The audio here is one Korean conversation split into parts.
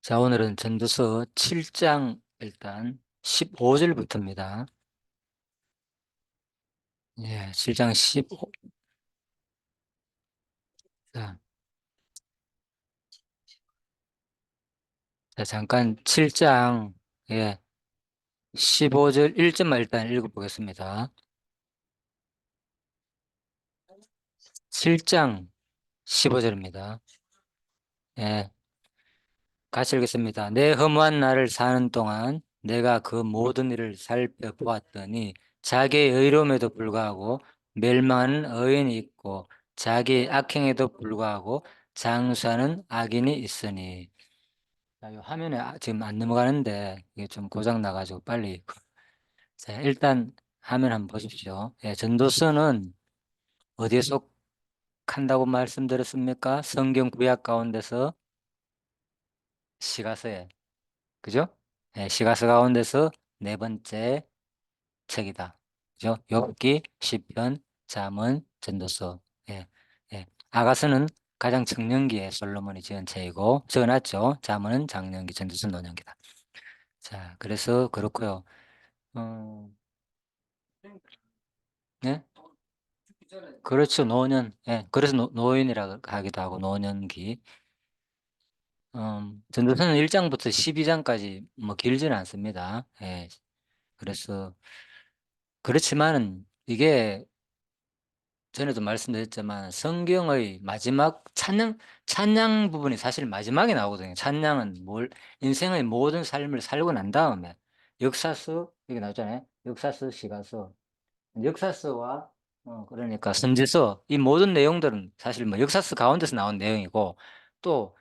자, 오늘은 전도서 7장 일단 15절부터입니다. 예, 7장 15. 자, 잠깐 7장, 예, 15절 1절만 일단 읽어보겠습니다. 7장 15절입니다. 예, 같이 읽겠습니다. 내 허무한 날을 사는 동안 내가 그 모든 일을 살펴보았더니 자기의 의로움에도 불구하고 멸망하는 의인이 있고 자기의 악행에도 불구하고 장수하는 악인이 있으니. 자, 이 화면에 지금 안 넘어가는데 이게 좀 고장 나가지고 빨리. 자, 일단 화면 한번 보십시오. 예, 전도서는 어디에 속한다고 말씀드렸습니까? 성경 구약 가운데서 시가서에. 그죠? 예, 시가서 가운데서 네 번째 책이다. 그죠? 욥기, 시편, 잠언, 전도서. 예, 예. 아가서는 가장 청년기에 솔로몬이 지은 책이고 적어놨죠. 잠언은 장년기, 전도서는 노년기다. 자, 그래서 그렇고요. 어, 네? 그렇죠. 노년. 예, 그래서 노인이라고 하기도 하고 노년기. 전도서는 1장부터 12장까지 뭐 길지는 않습니다. 예, 그래서 그렇지만은 이게 전에도 말씀드렸지만 성경의 마지막 찬양 부분이 사실 마지막에 나오거든요. 찬양은 인생의 모든 삶을 살고 난 다음에 역사서, 여기 나오잖아요. 역사서, 시가서. 역사서와 그러니까 선지서, 이 모든 내용들은 사실 뭐 역사서 가운데서 나온 내용이고, 또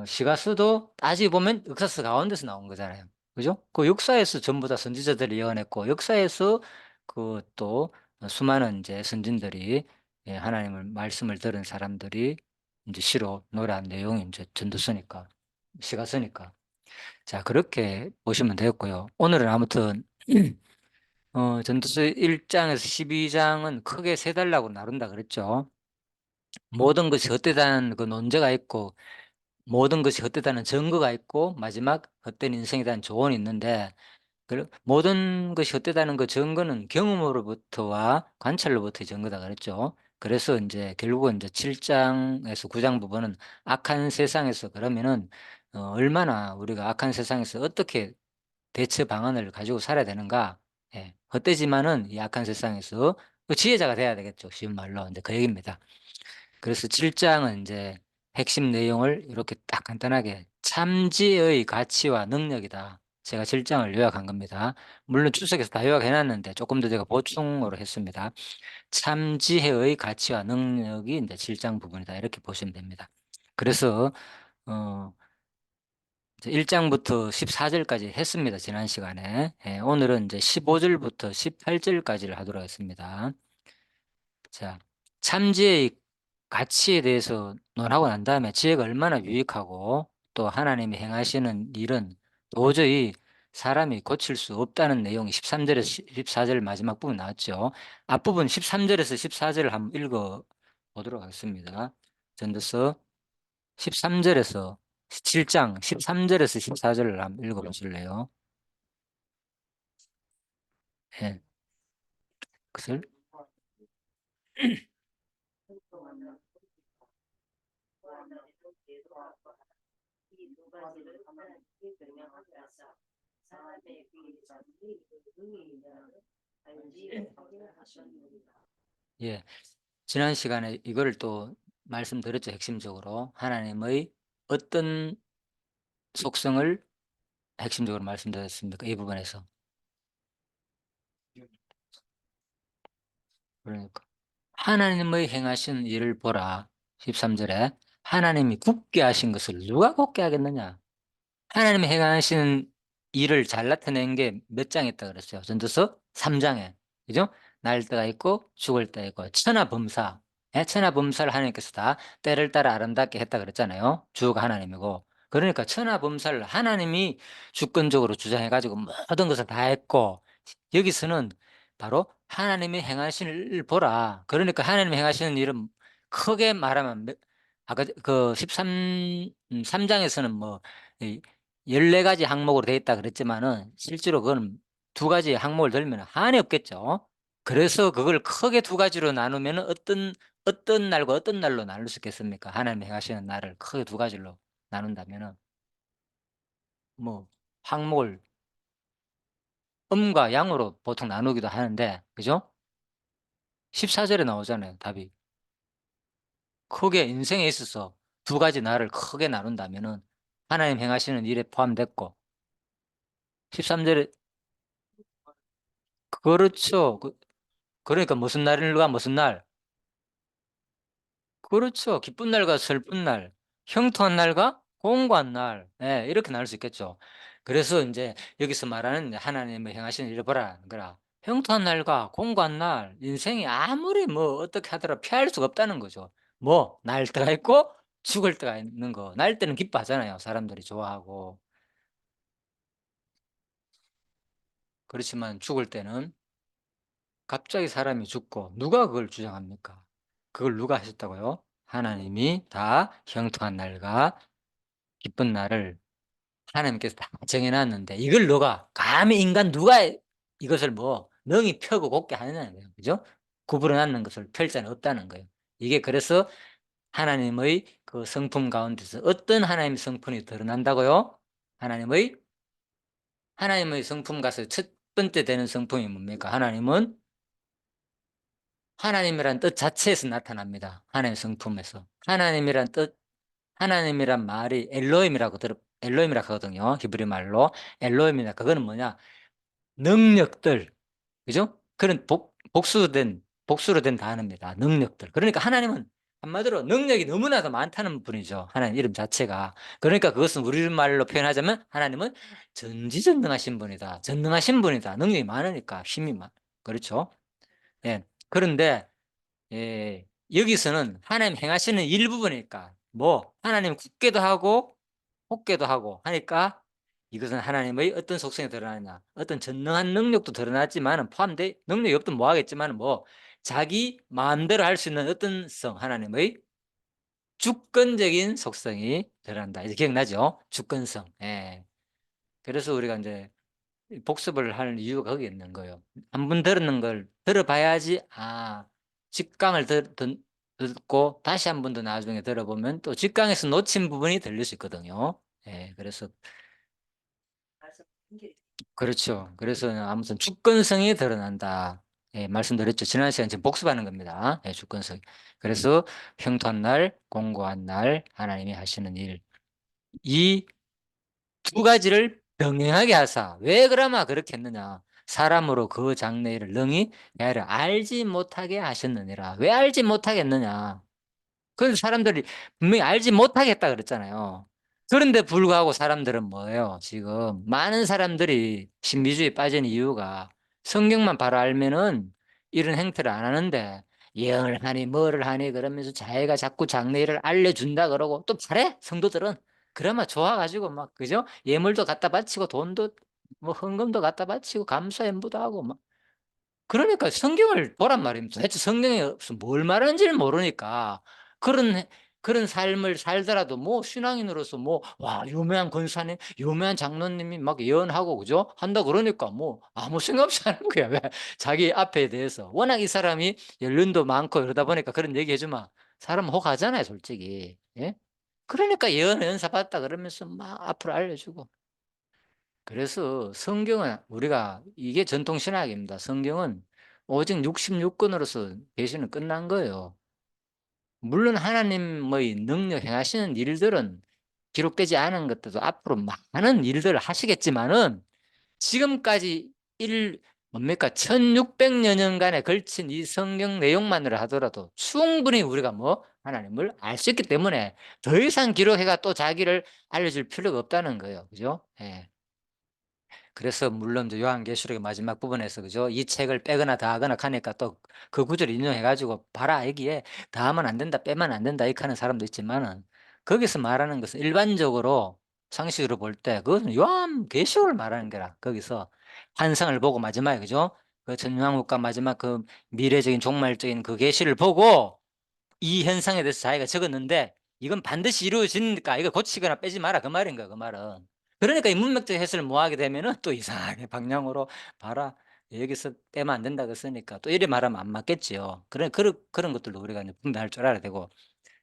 시가서도 따지고 보면 역사서 가운데서 나온 거잖아요. 그죠? 그 역사에서 전부 다 선지자들이 예언했고, 역사에서 그 또 수많은 이제 선진들이, 예, 하나님을 말씀을 들은 사람들이 이제 시로 노래한 내용이 이제 전도서니까, 시가서니까. 자, 그렇게 보시면 되겠고요. 오늘은 아무튼 전도서 1장에서 12장은 크게 세 달라고 나눈다 그랬죠. 모든 것이 헛되다는 그 논제가 있고, 모든 것이 헛되다는 증거가 있고, 마지막 헛된 인생에 대한 조언이 있는데, 모든 것이 헛되다는 그 증거는 경험으로부터와 관찰로부터의 증거다 그랬죠. 그래서 이제 결국은 이제 7장에서 9장 부분은 악한 세상에서 그러면은 얼마나 우리가 악한 세상에서 어떻게 대처 방안을 가지고 살아야 되는가. 예, 헛되지만은 이 악한 세상에서 그 지혜자가 돼야 되겠죠. 쉬운 말로. 이제 그 얘기입니다. 그래서 7장은 이제 핵심 내용을 이렇게 딱 간단하게 참지의 가치와 능력이다. 제가 7장을 요약한 겁니다. 물론 출석에서 다 요약해놨는데 조금 더 제가 보충으로 했습니다. 참지혜의 가치와 능력이 이제 7장 부분이다. 이렇게 보시면 됩니다. 그래서 어, 1장부터 14절까지 했습니다. 지난 시간에. 예, 오늘은 이제 15절부터 18절까지를 하도록 하겠습니다. 자, 참지의 가치에 대해서 논하고 난 다음에 지혜가 얼마나 유익하고 또 하나님이 행하시는 일은 도저히 사람이 고칠 수 없다는 내용이 13절에서 14절 마지막 부분 나왔죠. 앞부분 13절에서 14절을 한번 읽어 보도록 하겠습니다. 전도서 13절에서 7장 13절에서 14절을 한번 읽어 보실래요? 예. 그것을 예. 지난 시간에 이거를 또 말씀드렸죠. 핵심적으로 하나님의 어떤 속성을 핵심적으로 말씀드렸습니까? 이 부분에서. 그러니까 하나님의 행하신 일을 보라. 13절에 하나님이 굳게 하신 것을 누가 굳게 하겠느냐? 하나님이 행하신 일을 잘 나타낸 게 몇 장에 있다 그랬어요? 전도서 3장에. 그죠? 날 때가 있고 죽을 때가 있고 천하범사. 예? 천하범사를 하나님께서 다 때를 따라 아름답게 했다 그랬잖아요. 주가 하나님이고. 그러니까 천하범사를 하나님이 주권적으로 주장해가지고 모든 것을 다 했고, 여기서는 바로 하나님이 행하신 일을 보라. 그러니까 하나님이 행하시는 일은 크게 말하면 아까 그 13, 3장에서는 뭐 이 14가지 항목으로 되어 있다 그랬지만은 실제로 그건 두 가지 항목을 들면 한이 없겠죠. 그래서 그걸 크게 두 가지로 나누면 어떤 날과 어떤 날로 나눌 수 있겠습니까? 하나님이 행하시는 날을 크게 두 가지로 나눈다면은 뭐 항목을 음과 양으로 보통 나누기도 하는데 그죠? 14절에 나오잖아요, 답이. 크게 인생에 있어서 두 가지 날을 크게 나눈다면은 하나님 행하시는 일에 포함됐고 13절에 그렇죠. 그러니까 무슨 날과 무슨 날? 그렇죠. 기쁜 날과 슬픈 날, 형통한 날과 공고한 날. 예, 이렇게 나눌 수 있겠죠. 그래서 인제 여기서 말하는 하나님의 행하시는 일을 보라는 거라. 형통한 날과 공고한 날, 인생이 아무리 뭐 어떻게 하더라도 피할 수가 없다는 거죠. 뭐 날 때가 있고 죽을 때가 있는 거. 날 때는 기뻐하잖아요, 사람들이 좋아하고. 그렇지만 죽을 때는 갑자기 사람이 죽고 누가 그걸 주장합니까? 그걸 누가 하셨다고요? 하나님이 다 형통한 날과 기쁜 날을 하나님께서 다 정해 놨는데 이걸 너가 감히 인간 누가 이것을 뭐 능히 펴고 곱게 하느냐는 거예요. 그죠? 구부러 놨는 것을 펼 자는 없다는 거예요. 이게 그래서 하나님의 그 성품 가운데서 어떤 하나님의 성품이 드러난다고요? 하나님의 성품 가서 첫 번째 되는 성품이 뭡니까? 하나님은 하나님이란 뜻 자체에서 나타납니다. 하나님의 성품에서. 하나님이란 뜻, 하나님이란 말이 엘로힘이라고 하거든요. 히브리 말로. 엘로힘이다. 그거는 뭐냐? 능력들. 그죠? 그런 복수로 된 단어입니다. 능력들. 그러니까 하나님은 한마디로 능력이 너무나도 많다는 분이죠. 하나님 이름 자체가. 그러니까 그것은 우리 말로 표현하자면 하나님은 전지전능하신 분이다. 전능하신 분이다. 능력이 많으니까 힘이 그렇죠? 예. 그런데 여기서는 하나님 행하시는 일부분이니까 뭐 하나님 굳게도 하고 혹게도 하고 하니까 이것은 하나님의 어떤 속성이 드러나느냐 어떤 전능한 능력도 드러났지만 포함돼 능력이 없든 뭐 하겠지만 뭐 자기 마음대로 할 수 있는 어떤 하나님의 주권적인 속성이 드러난다. 이제 기억나죠? 주권성. 예. 그래서 우리가 이제 복습을 할 이유가 거기에 있는 거예요. 한 번 들었는 걸 들어봐야지 직강을 듣고 다시 한 번 더 나중에 들어보면 또 직강에서 놓친 부분이 들릴 수 있거든요. 예, 그래서 그렇죠. 그래서 아무튼 주권성이 드러난다. 예, 말씀드렸죠. 지난 시간 지금 복습하는 겁니다. 예, 주권성. 그래서 형통한 날, 공고한 날, 하나님이 하시는 일. 이 두 가지를 병행하게 하사. 왜 그러면 그렇게 했느냐? 사람으로 그 장래일을 능히 야를 알지 못하게 하셨느니라. 왜 알지 못하겠느냐? 그래서 사람들이 분명히 알지 못하겠다 그랬잖아요. 그런데 불구하고 사람들은 뭐예요? 지금 많은 사람들이 신비주의에 빠진 이유가 성경만 바로 알면은 이런 행태를 안 하는데 예언을 하니 뭐를 하니 그러면서 자기가 자꾸 장래일을 알려준다 그러고 또 잘해 성도들은 그러면 좋아가지고 막 그죠? 예물도 갖다 바치고 돈도 뭐 헌금도 갖다 바치고 감사연부도 하고 막 그러니까 성경을 보란 말입니다. 도대체 성경에 뭘 말하는지를 모르니까 그런 그런 삶을 살더라도 뭐 신앙인으로서 뭐 와 유명한 권사님, 유명한 장로님이 막 예언하고 그죠? 한다 그러니까 뭐 아무 생각 없이 하는 거야. 왜? 자기 앞에 대해서 워낙 이 사람이 연륜도 많고 이러다 보니까 그런 얘기 해주면 사람 혹하잖아요, 솔직히. 예? 그러니까 예언 연사 받다 그러면서 막 앞으로 알려주고. 그래서 성경은 우리가 이게 전통 신학입니다. 성경은 오직 66권으로서 계시는 끝난 거예요. 물론 하나님의 능력 행하시는 일들은 기록되지 않은 것들도 앞으로 많은 일들을 하시겠지만은 지금까지 뭡니까? 1600여 년간에 걸친 이 성경 내용만으로 하더라도 충분히 우리가 뭐 하나님을 알 수 있기 때문에 더 이상 기록해가 또 자기를 알려줄 필요가 없다는 거예요. 그죠? 예. 그래서 물론 이제 요한계시록의 마지막 부분에서 그죠? 이 책을 빼거나 더하거나 하니까 또 그 구절을 인용해 가지고 봐라 여기에 더하면 안 된다 빼면 안 된다 이렇게 하는 사람도 있지만은 거기서 말하는 것은 일반적으로 상식으로 볼 때 그것은 요한계시록을 말하는 거라. 거기서 환상을 보고 마지막에 그죠? 그 천년왕국과 마지막 그 미래적인 종말적인 그 계시를 보고 이 현상에 대해서 자기가 적었는데 이건 반드시 이루어지니까 이거 고치거나 빼지 마라 그 말인 거야 그 말은. 그러니까 이 문맥적 해설을 뭐 하게 되면은 또 이상하게 방향으로 봐라. 여기서 빼면 안 된다고 쓰니까 또 이래 말하면 안 맞겠지요. 그런 것들도 우리가 이제 분별할 줄 알아야 되고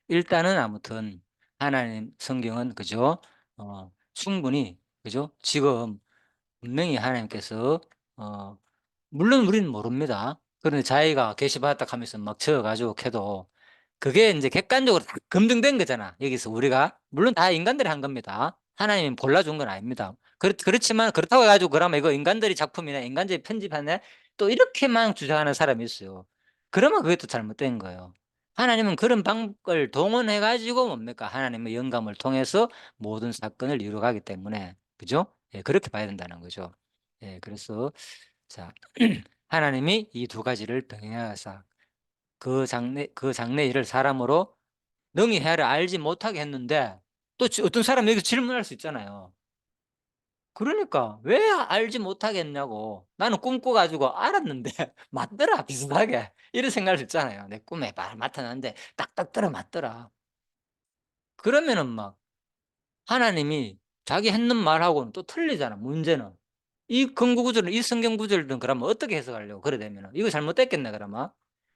일단은 아무튼 하나님 성경은 그죠? 충분히 그죠? 지금 분명히 하나님께서 어 물론 우리는 모릅니다. 그런데 자기가 계시받았다 하면서 막 적어 가지고 캐도 그게 인제 객관적으로 다 검증된 거잖아. 여기서 우리가 물론 다 인간들이 한 겁니다. 하나님이 골라준 건 아닙니다. 그렇지만 그렇다고 해 가지고 그러면 이거 인간들이 작품이네, 인간들이 편집하네, 또 이렇게만 주장하는 사람이 있어요. 그러면 그게 또 잘못된 거예요. 하나님은 그런 방법을 동원해 가지고 뭡니까? 하나님의 영감을 통해서 모든 사건을 이루어 가기 때문에 그죠? 예 그렇게 봐야 된다는 거죠. 예 그래서 자 하나님이 이 두 가지를 병행하사 그 장래 일을 사람으로 능히 해야를 알지 못하게 했는데 또 어떤 사람이 여기서 질문할 수 있잖아요. 그러니까 "왜 알지 못하게 했냐."고. 나는 꿈꿔 가지고 알았는데 맞더라 비슷하게. 이런 생각할 수 있잖아요. 내 꿈에 나타났는데 딱딱 떨어 맞더라. 그러면은 막 하나님이 자기 했는 말하고는 또 틀리잖아 문제는. 이 근거 구절은 이 성경 구절은 그러면 어떻게 해석하려고 그래 되면은. 이거 잘못됐겠네 그러면.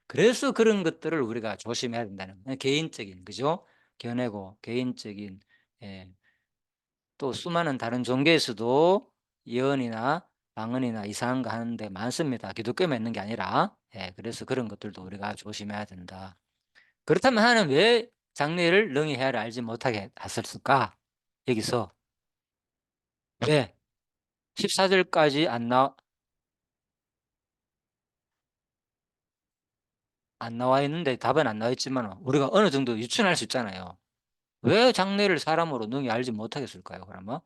그래서 그런 것들을 우리가 조심해야 된다는 거예요. 개인적인 그죠? 견해고 개인적인 예 또 수많은 다른 종교에서도 예언이나 방언이나 이상한 거 하는 데 많습니다. 기독교만 있는 게 아니라. 예 그래서 그런 것들도 우리가 조심해야 된다. 그렇다면 하나는 왜 장래를 능히 해야를 알지 못하게 하셨을까? 여기서 왜 14 절까지 안 나와 있는데 답은 안 나와 있지만 우리가 어느 정도 유추할 수 있잖아요. 왜 장래를 사람으로 능히 알지 못하겠을까요 그러면?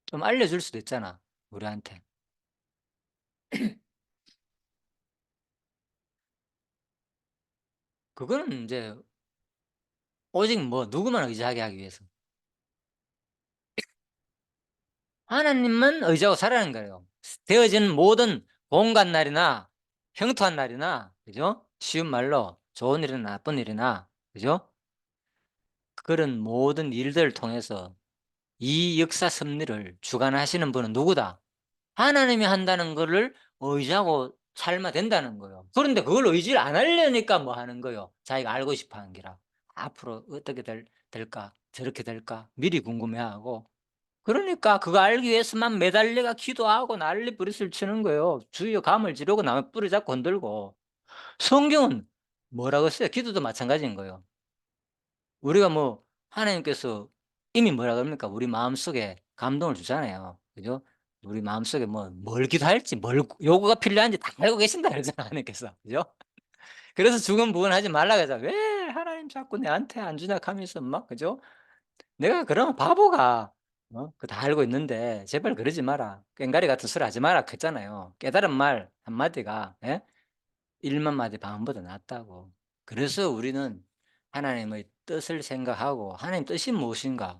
좀 알려줄 수도 있잖아 우리한테. 그거는 인제 오직 뭐 누구만 의지하게 하기 위해서. 하나님만 의지하고 살아가는 거예요. 되어지는 모든 공간 날이나 형통한 날이나 그죠? 쉬운 말로 좋은 일이나 나쁜 일이나 그죠? 그런 모든 일들을 통해서 이 역사 섭리를 주관하시는 분은 누구다? 하나님이 한다는 거를 의지하고 살면 된다는 거예요. 그런데 그걸 의지를 안 하려니까 뭐 하는 거예요. 자기가 알고 싶어 하는 기라. 앞으로 어떻게 될까? 저렇게 될까? 미리 궁금해하고. 그러니까 그거 알기 위해서만 매달려가 기도하고 난리 부리스를 치는 거예요. 주위에 감을 지르고 나무 뿌리 잡고 흔들고. 성경은 뭐라고 써요? 기도도 마찬가지인 거예요. 우리가 뭐 하나님께서 이미 뭐라 그럽니까? 우리 마음속에 감동을 주잖아요. 그죠? 우리 마음속에 뭐 뭘 기도할지 뭘 요구가 필요한지 다 알고 계신다 그러잖아요, 하나님께서. 그죠? 그래서 죽은 부은 하지 말라 그러잖아요. 왜 하나님 자꾸 내한테 안 주냐 하면서 막 그죠? 내가 그런 바보가 그 다 알고 있는데 제발 그러지 마라. 꽹가리 같은 소리 하지 마라 했잖아요. 깨달은 말 한마디가 예? 1만 마디 반응보다 낫다고. 그래서 우리는 하나님의 뜻을 생각하고 하나님 뜻이 무엇인가?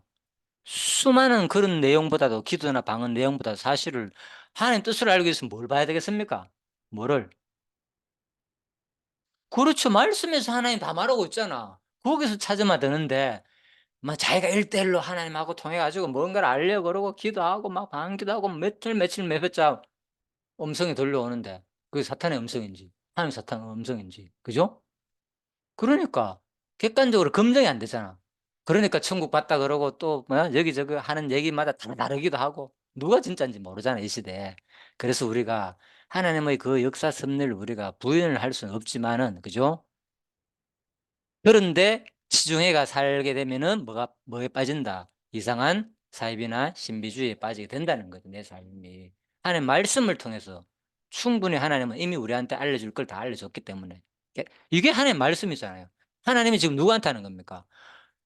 수많은 그런 내용보다도 기도나 방언 내용보다 사실을 하나님 뜻을 알기 위해서 뭘 봐야 되겠습니까? 뭐를? 그렇죠. 말씀에서 하나님 다 말하고 있잖아. 거기서 찾으면 되는데 막 자기가 1:1 로 하나님하고 통해 가지고 뭔가를 알려고 그러고 기도하고 막 반기도하고 며칠 몇 회짜 음성이 들려오는데 그게 사탄의 음성인지 하나님 사탄의 음성인지. 그죠? 그러니까 객관적으로 검증이 안 되잖아. 그러니까 천국 봤다 그러고 또 뭐야 여기저기 하는 얘기마다 다 다르기도 하고 누가 진짠지 모르잖아 이 시대에. 그래서 우리가 하나님의 그 역사 섭리를 우리가 부인을 할 수는 없지만은 그죠? 그런데 시중에가 살게 되면은 뭐에 빠진다? 이상한 사이비나 신비주의에 빠지게 된다는 거죠, 내 삶이. 하나님 말씀을 통해서 충분히 하나님은 이미 우리한테 알려줄 걸 다 알려줬기 때문에. 이게 하나님의 말씀이잖아요. 하나님이 지금 누구한테 하는 겁니까?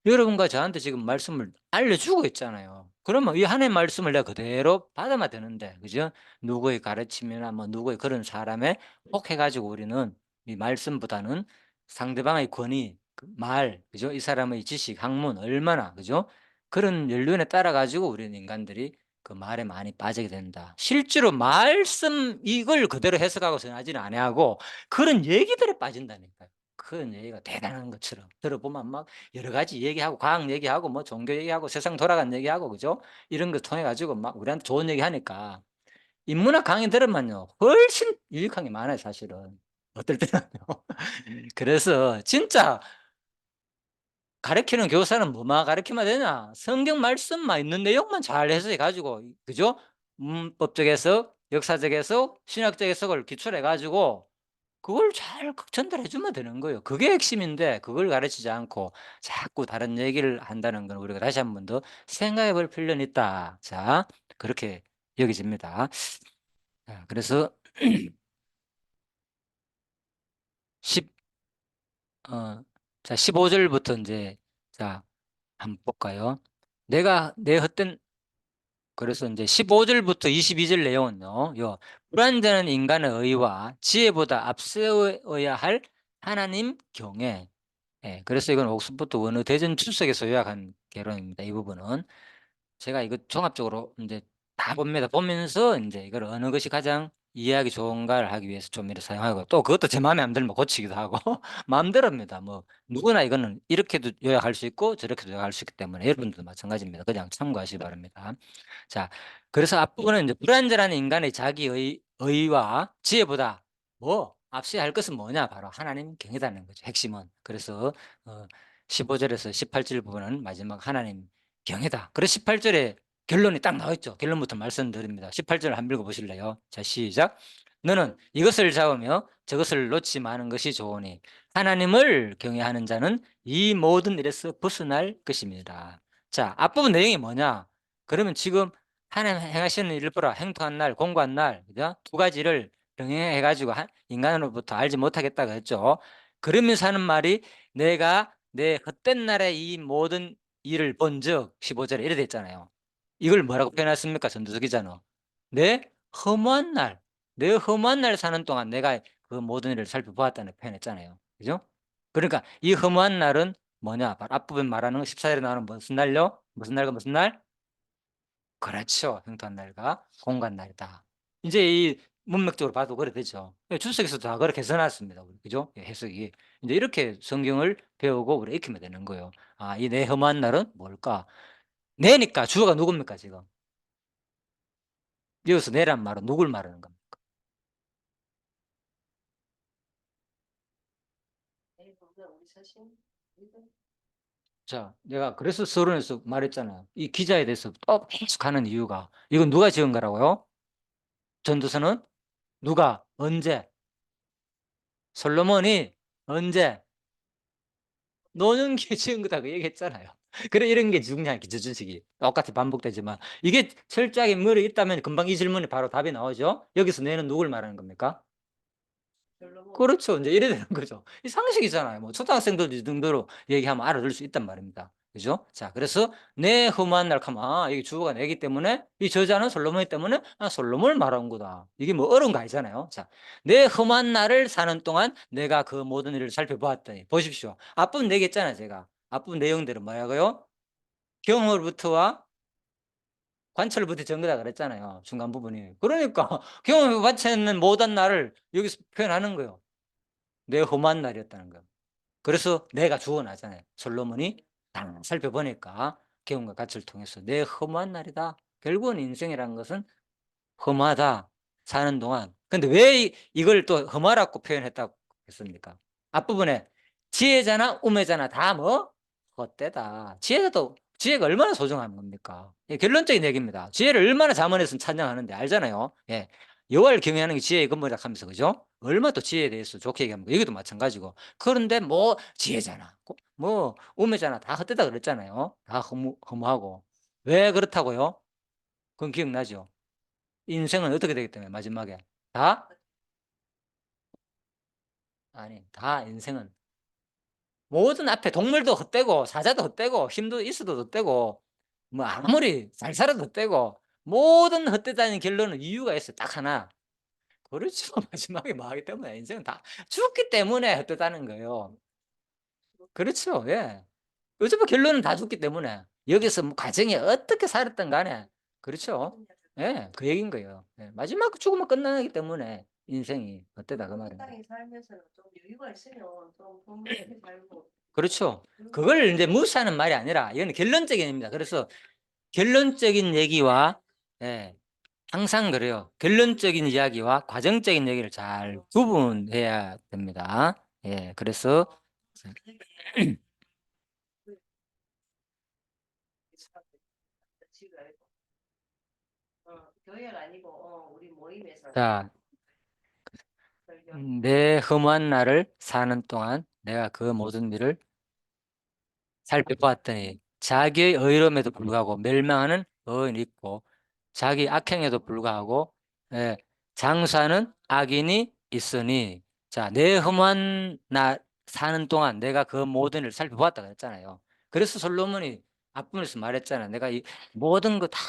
여러분과 저한테 지금 말씀을 알려주고 있잖아요. 그러면 이 하나님의 말씀을 내가 그대로 받으면 되는데, 그죠? 누구의 가르침이나 뭐 누구의 그런 사람에 혹해 가지고 우리는 이 말씀보다는 상대방의 권위, 그 말, 그죠? 이 사람의 지식, 학문 얼마나 그죠? 그런 연륜에 따라 가지고 우리는 인간들이 그 말에 많이 빠지게 된다. 실제로 말씀 이걸 그대로 해석하고 전하지는 아니하고 그런 얘기들에 빠진다니까요. 그런 얘기가 대단한 것처럼 들어보면 막 여러 가지 얘기하고 과학 얘기하고 뭐 종교 얘기하고 세상 돌아간 얘기하고 그죠? 이런 거 통해 가지고 막 우리한테 좋은 얘기하니까 인문학 강의 들으면요 훨씬 유익한 게 많아요 사실은. 어떨 때는요. 그래서 진짜 가르치는 교사는 뭐만 가르치면 되냐? 성경 말씀만 있는 내용만 잘 해석해 가지고 그죠? 문법적 해석, 역사적 해석, 신학적 해석을 기초로 해 가지고 그걸 잘 전달해 주면 되는 거예요. 그게 핵심인데 그걸 가르치지 않고 자꾸 다른 얘기를 한다는 건 우리가 다시 한 번 더 생각해 볼 필요는 있다. 자, 그렇게 여겨집니다. 자, 그래서 10 자 15 절부터 인제 자 한번 볼까요? 내가 내 헛된 그래서 이제 15 절부터 22절 내용은요. 불완전한 인간의 의와 지혜보다 앞세워야 할 하나님 경외. 예. 그래서 이건 옥스퍼드 원어 대전 출석에서 요약한 개론입니다. 이 부분은. 제가 이거 종합적으로 이제 다 봅니다. 보면서 이제 이걸 어느 것이 가장 이해하기 좋은가를 하기 위해서 좀 이렇게 사용하고 또 그것도 제 마음에 안 들면 고치기도 하고 마음대로입니다. 뭐 누구나 이거는 이렇게도 요약할 수 있고 저렇게도 요약할 수 있기 때문에 여러분들도 마찬가지입니다. 그냥 참고하시기 바랍니다. 자, 그래서 앞부분은 이제 불완전한 인간의 자기의 의와 지혜보다 뭐 앞서야 할 것은 뭐냐? 바로 하나님 경외다는 거죠. 핵심은. 그래서 15 절에서 18절 부분은 마지막 하나님 경외다. 그래서 18 절에 결론이 딱 나와 있죠. 결론부터 말씀드립니다. 18절 한번 읽어 보실래요? 자, 시작. 너는 이것을 잡으며 저것을 놓지 마는 것이 좋으니 하나님을 경외하는 자는 이 모든 일에서 벗어날 것입니다. 자, 앞부분 내용이 뭐냐? 그러면 지금 하나님 행하시는 일을 보라. 행통한 날, 공고한 날, 그죠? 두 가지를 병행해 가지고 인간으로부터 알지 못하겠다 그랬죠. 그러면서 하는 말이 내가 내 헛된 날에 이 모든 일을 본즉 15 절에 이래 돼 있잖아요. 이걸 뭐라고 표현했습니까? 전도서 기자는. 내 허무한 날, 내 허무한 날 사는 동안 내가 그 모든 일을 살펴보았다는 표현했잖아요. 그죠? 그러니까 이 허무한 날은 뭐냐? 바로 앞부분 말하는 14 절에 나오는 무슨 날요? 무슨 날과 무슨 날? 그렇죠. 형통한 날과 공고한 날이다. 이제 이 문맥적으로 봐도 그래 되죠. 예 출석에서도 다 그렇게 써 놨습니다. 그죠? 예 해석이. 인제 이렇게 성경을 배우고 우리가 익히면 되는 거예요. '아 이 내 험한 날은 뭘까?' 내니까 주어가 누굽니까 지금? 여기서 내란 말은 누굴 말하는 겁니까? 자 내가 그래서 서론에서 말했잖아요. 이 기자에 대해서 또 계속 하는 이유가 이건 누가 지은 거라고요? 전도서는 누가 언제 솔로몬이 언제 노년기에 지은 거다 그 얘기했잖아요. 그래 이런 게 중요한 기초주식이 똑같이 반복되지만 이게 철저하게 머리에 있다면 금방 이 질문에 바로 답이 나오죠. 여기서 뇌는 누굴 말하는 겁니까? 그렇죠. 인제 이래 되는 거죠. 이 상식이잖아요. 뭐 초등학생들도 이 정도로 얘기하면 알아들을 수 있단 말입니다. 그죠? 자 그래서 "내 허무한 날" 하면 이게 주어가 내기 때문에 이 저자는 솔로몬이기 때문에 솔로몬을 말한 거다. 이게 뭐 어려운 거 아니잖아요. 자 "내 험한 날을 사는 동안 내가 그 모든 일을 살펴보았더니" 보십시오. 앞부분 얘기했잖아요 제가. 앞부분 내용대로 뭐라고요? 경험으로부터와 관철부터 전 거다 그랬잖아요 중간 부분이. 그러니까 경험을 바치는 모든 날을 여기서 표현하는 거예요. 내 험한 날이었다는 거예요. 그래서 내가 주어나잖아요. 솔로몬이 딱 살펴보니까 경험과 가치를 통해서 '내 허무한 날이다.' 결국은 인생이라는 것은 험하다 사는 동안. 근데 왜 이걸 또 험하라고 표현했다고 했습니까? 앞부분에 지혜자나 우매자나 다 뭐 헛되다. 지혜가 얼마나 소중한 겁니까? 예 결론적인 얘기입니다. 지혜를 얼마나 자문해서 찬양하는데 알잖아요. 예. 여호와를 경외하는 게 지혜의 근본이라 하면서 그죠? 얼마나 또 지혜에 대해서 좋게 얘기합니까? 여기도 마찬가지고. 그런데 뭐 지혜잖아. 뭐 우매잖아. 다 헛되다 그랬잖아요. 다 허무하고. 왜 그렇다고요? 그건 기억나죠? 인생은 어떻게 되기 때문에 마지막에 다 아니 다 인생은 모든 앞에 동물도 헛되고 사자도 헛되고 힘도 있어도 헛되고 뭐 아무리 잘 살아도 헛되고 모든 헛되다는 결론은 이유가 있어요. 딱 하나. 그렇죠. 마지막에 뭐 하기 때문에 인생은 다 죽기 때문에 헛되다는 거예요. 그렇죠. 예. 어차피 결론은 다 죽기 때문에 여기서 뭐 과정이 어떻게 살았든 간에 그렇죠. 예. 그 얘기인 거예요. 예. 마지막 죽으면 끝나기 때문에 인생이 어때다 그 말입니다. 땅에 살면서는 좀 여유가 있으면 좀 건강하게 살고. 그렇죠. 그걸 인제 무시하는 말이 아니라 이거는 결론적인 얘기입니다. 그래서 결론적인 얘기와 예 항상 그래요. 결론적인 이야기와 과정적인 얘기를 잘 구분해야 됩니다. 예. 그래서 교회가 아니고 우리 모임에서 자 설교. 내 험한 날을 사는 동안 내가 그 모든 일을 살펴보았더니 자기의 의로움에도 불구하고 멸망하는 의인이 있고 자기 악행에도 불구하고 예, 장수하는 악인이 있으니 자, 내 험한 날 사는 동안 내가 그 모든 일을 살펴보았다 그랬잖아요. 그래서 솔로몬이 앞부분에서 말했잖아. 내가 이 모든 거 다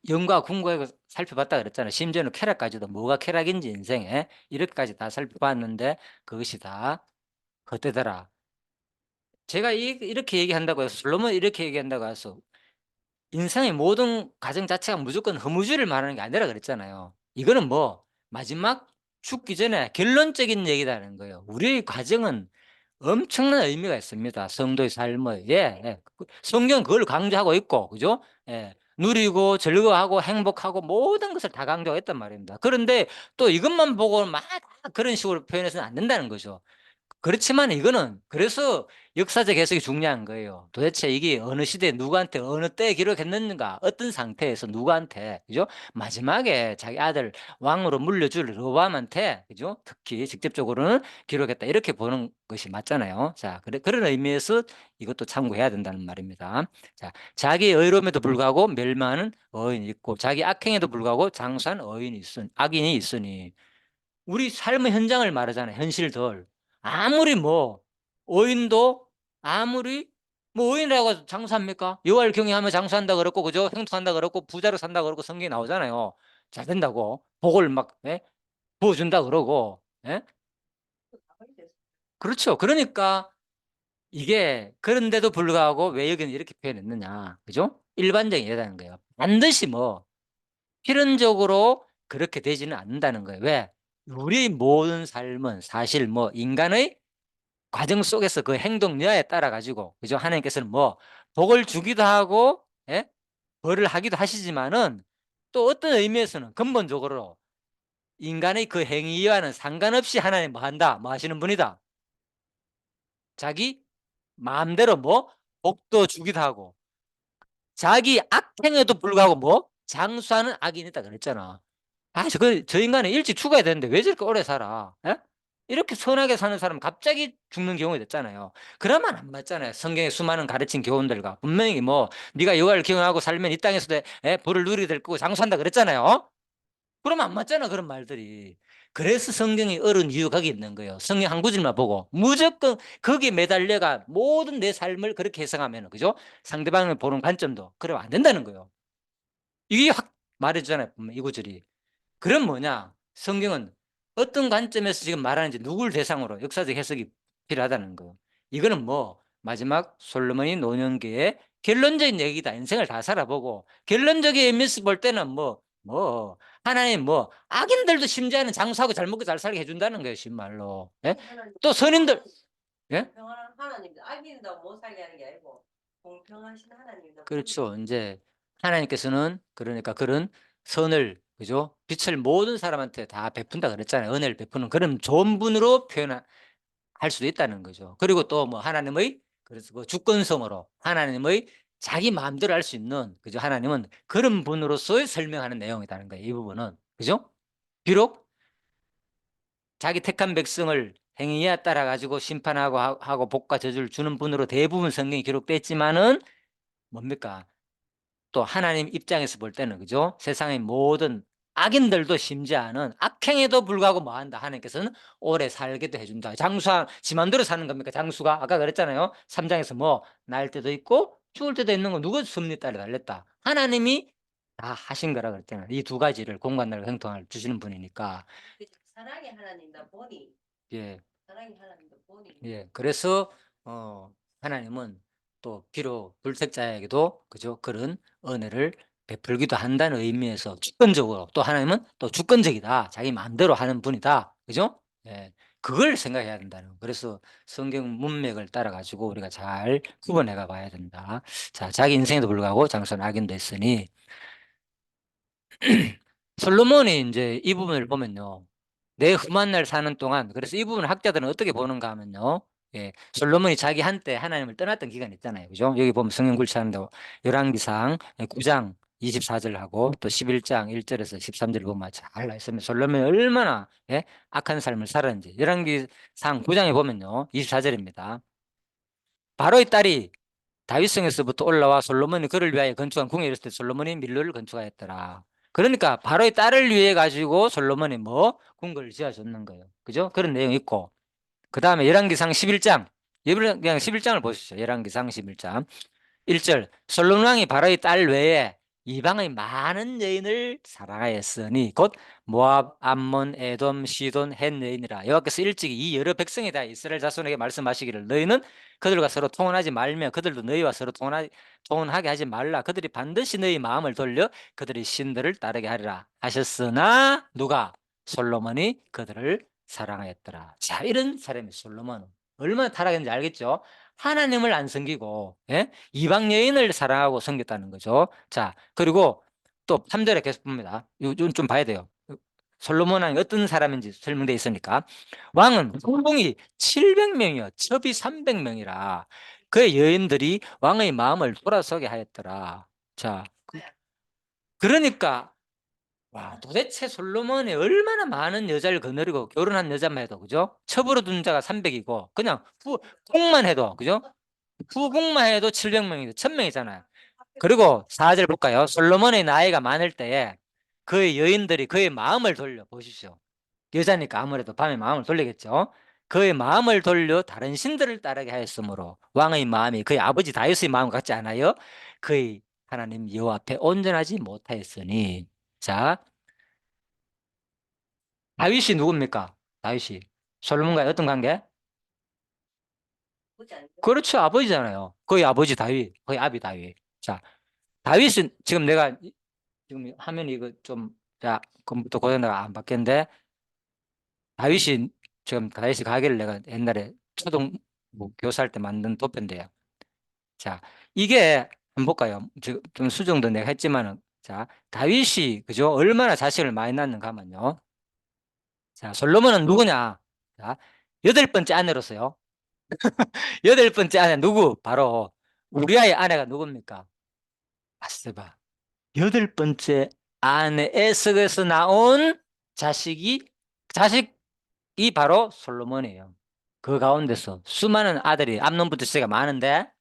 영과 궁고에 살펴봤다 그랬잖아. 심지어는 쾌락까지도 뭐가 쾌락인지 인생에 이렇게까지 다 살펴봤는데 그것이 다 헛되더라. 제가 이렇게 얘기한다고 해서 솔로몬이 이렇게 얘기한다고 해서 인생의 모든 과정 자체가 무조건 허무주의를 말하는 게 아니라 그랬잖아요. 이거는 뭐 마지막 죽기 전에 결론적인 얘기라는 거예요. 우리의 과정은 엄청난 의미가 있습니다. 성도의 삶의. 예, 예. 성경은 그걸 강조하고 있고, 그죠? 예. 누리고 즐거워하고 행복하고 모든 것을 다 강조하고 있단 말입니다. 그런데 또 이것만 보고 막 그런 식으로 표현해서는 안 된다는 거죠. 그렇지만 이거는 그래서 역사적 해석이 중요한 거예요. 도대체 이게 어느 시대에 누구한테 어느 때에 기록했는가, 어떤 상태에서 누구한테, 그죠? 마지막에 자기 아들 왕으로 물려줄 르호보암한테, 그죠? 특히 직접적으로는 기록했다. 이렇게 보는 것이 맞잖아요. 자, 그런 의미에서 이것도 참고해야 된다는 말입니다. 자, 자기 의로움에도 불구하고 멸망하는 의인이 있고, 자기 악행에도 불구하고 장수한 악인이 있으니, 우리 삶의 현장을 말하잖아요. 현실들. 아무리 뭐 오인도 아무리 뭐 오인이라고 해서 장수합니까? 여호와를 경외하며 장수한다 그랬고 그죠? 형통한다 그랬고 부자로 산다 그러고 성경에 나오잖아요. 잘 된다고 복을 막 예? 부어준다 그러고 예? 그렇죠. 그러니까 이게 그런데도 불구하고 왜 여기는 이렇게 표현했느냐, 그죠? 일반적인 예라는 거예요. 반드시 뭐 필연적으로 그렇게 되지는 않는다는 거예요. 왜? 우리 모든 삶은 사실 뭐 인간의 과정 속에서 그 행동 여하에 따라 가지고 그죠? 하나님께서는 뭐 복을 주기도 하고 예? 벌을 하기도 하시지만은 또 어떤 의미에서는 근본적으로 인간의 그 행위와는 상관없이 하나님 뭐 한다? 뭐 하시는 분이다. 자기 마음대로 뭐 복도 주기도 하고 자기 악행에도 불구하고 뭐 장수하는 악인이다 그랬잖아. 저 인간은 일찍 죽어야 되는데 왜 저렇게 오래 살아? 예? 이렇게 선하게 사는 사람은 갑자기 죽는 경우가 됐잖아요. 그러면 안 맞잖아요. 성경의 수많은 가르친 교훈들과 분명히 뭐 네가 여호와를 경외하고 살면 이 땅에서도 복을 누리게 될 거고 장수한다 그랬잖아요. 그러면 안 맞잖아 그런 말들이. 그래서 성경이 옳은 이유가 거기 있는 거예요. 성경 한 구절만 보고 무조건 거기에 매달려가 모든 내 삶을 그렇게 해석하면 그죠? 상대방을 보는 관점도 그러면 안 된다는 거예요. 이게 확 말해주잖아요. 이 구절이. 그럼 뭐냐? 성경은 어떤 관점에서 지금 말하는지 누굴 대상으로 역사적 해석이 필요하다는 거. 이거는 뭐 마지막 솔로몬이 노년기의 결론적인 얘기다. 인생을 다 살아보고 결론적인 의미에서 볼 때는 하나님 뭐 악인들도 심지어는 장수하고 잘 먹고 잘 살게 해준다는 거예요. 정말로. 예? 또 선인들 예? 공평한 하나님도 악인도 못 살게 하는 게 아니고 공평하신 하나님도. 그렇죠. 인제 하나님께서는 그러니까 그런 선을 그죠? 빛을 모든 사람한테 다 베푼다 그랬잖아요. 은혜를 베푸는 그런 좋은 분으로 할 수도 있다는 거죠. 그리고 또 뭐 하나님의 그래서 그 주권성으로 하나님의 자기 마음대로 할 수 있는 그죠? 하나님은 그런 분으로서 설명하는 내용이라는 거예요. 이 부분은. 그죠? 비록 자기 택한 백성을 행위에 따라 가지고 심판하고 하고 복과 저주를 주는 분으로 대부분 성경이 기록되어 있지만은 뭡니까? 또 하나님 입장에서 볼 때는 그죠? 세상의 모든 악인들도 심지어는 악행에도 불구하고 뭐 한다? 하나님께서는 오래 살게도 해준다. 지 맘대로 사는 겁니까? 장수가 아까 그랬잖아요. 3장에서 뭐 날 때도 있고 죽을 때도 있는 거 누가 섭리 따라 달렸다. 하나님이 다 하신 거라 그랬잖아요. 이 두 가지를 공간을 형통을 주시는 분이니까. 사랑의 하나님도 보니. 예. 사랑의 하나님도 보니. 예. 그래서 하나님은 또 비록 불택자에게도 그죠? 그런 은혜를 베풀기도 한다는 의미에서 주권적으로, 또 하나님은 또 주권적이다. 자기 마음대로 하는 분이다. 그죠? 예. 그걸 생각해야 된다는 거. 그래서 성경 문맥을 따라 가지고 우리가 잘 구분해 가 봐야 된다. 자, 자기 인생에도 불구하고 장선 악인도 있으니 솔로몬이 이제 이 부분을 보면요. 내 흠한 날 사는 동안, 그래서 이 부분을 학자들은 어떻게 보는가 하면요. 예, 솔로몬이 자기 한때 하나님을 떠났던 기간 있잖아요. 그죠? 여기 보면 성경 굴치하는데 열왕기상 9장 24절하고 또 11장 1절에서 13절 보면 잘 나있습니다. 솔로몬이 얼마나 악한 삶을 살았는지. 열왕기상 9장에 보면요. 24절입니다. 바로의 딸이 다윗성에서부터 올라와 솔로몬이 그를 위하여 건축한 궁에 이르렀을 때 솔로몬이 밀로를 건축하였더라. 그러니까 바로의 딸을 위해 가지고 솔로몬이 뭐 궁궐을 지어줬는 거예요. 그죠? 그런 내용이 있고, 그 다음에 열왕기상 11장, 그냥 11장을 보시죠. 열왕기상 11장 1절, 솔로몬 왕이 바로의 딸 외에 이방의 많은 여인을 사랑하였으니 곧 모압, 암몬, 에돔, 시돈, 헷 여인이라. 여호와께서 일찍이 이 여러 백성에 대하여 이스라엘 자손에게 말씀하시기를 너희는 그들과 서로 통혼하지 말며 그들도 너희와 서로 통혼하게 하지 말라. 그들이 반드시 너희 마음을 돌려 그들의 신들을 따르게 하리라 하셨으나 누가? 솔로몬이 그들을 사랑하였더라. 자, 이런 사람이 솔로몬 얼마나 타락했는지 알겠죠? 하나님을 안 섬기고 이방 여인을 사랑하고 섬겼다는 거죠. 자, 그리고 또 3절에 계속 봅니다. 이건 좀 봐야 돼요. 솔로몬 왕이 어떤 사람인지 설명되어 있으니까. 왕은 후궁이 700명이요 첩이 300명이라 그의 여인들이 왕의 마음을 돌아서게 하였더라. 자, 그러니까 와, 도대체 솔로몬이 얼마나 많은 여자를 거느리고 결혼한 여자만 해도 그죠? 첩으로 둔 자가 300이고 그냥 후궁만 해도 그죠? 후궁만 해도 700명이죠. 1000명이잖아요. 그리고 4절 볼까요? 솔로몬의 나이가 많을 때에 그의 여인들이 그의 마음을 돌려 보십시오. 여자니까 아무래도 밤에 마음을 돌리겠죠. 그의 마음을 돌려 다른 신들을 따르게 하였으므로 왕의 마음이 그의 아버지 다윗의 마음 같지 않아요? 그의 하나님 여호와 앞에 온전하지 못하였으니. 자, 다윗이 누굽니까? 다윗이 솔로몬과의 어떤 관계? 보지 않죠? 그렇죠. 아버지잖아요. 거의 아버지 다윗, 거의 아비 다윗. 자, 다윗은 지금 내가 지금 화면이 이거 좀, 자, 컴퓨터 고장나가 안 바뀌었는데, 다윗이, 지금 다윗이 가게를 내가 옛날에 초등 뭐 교사할 때 만든 도표인데요. 자, 이게 한번 볼까요? 지금 좀 수정도 내가 했지만은, 자, 다윗이, 그죠? 얼마나 자식을 많이 낳는가 하면요. 자, 솔로몬은 누구냐? 자, 8번째 아내로서요. 8번째 아내 누구? 바로 우리아의 아내가 누굽니까? 바세바. 8번째 아내 에서에서 나온 자식이 바로 솔로몬이에요. 그 가운데서 수많은 아들이 암논부터 시가 많은데,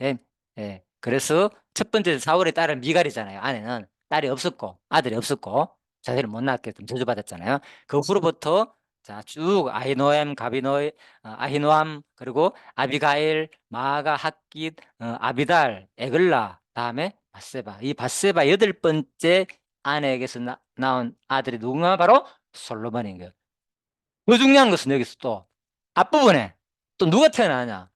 예, 예. 그래서 첫 번째 사울의 딸은 미갈이잖아요. 아내는 딸이 없었고 아들이 없었고 자식을 못 낳게 좀 저주받았잖아요. 그 후로부터 자, 쭉 아히노암, 아히노암, 그리고 아비가일, 마아가, 핫깃, 아비달, 에글라, 다음에 바세바. 이 바세바 8번째 아내에게서 나온 아들이 누군가? 바로 솔로몬인 거예요. 더 중요한 것은 여기서 또 앞부분에 또 누가 태어나냐?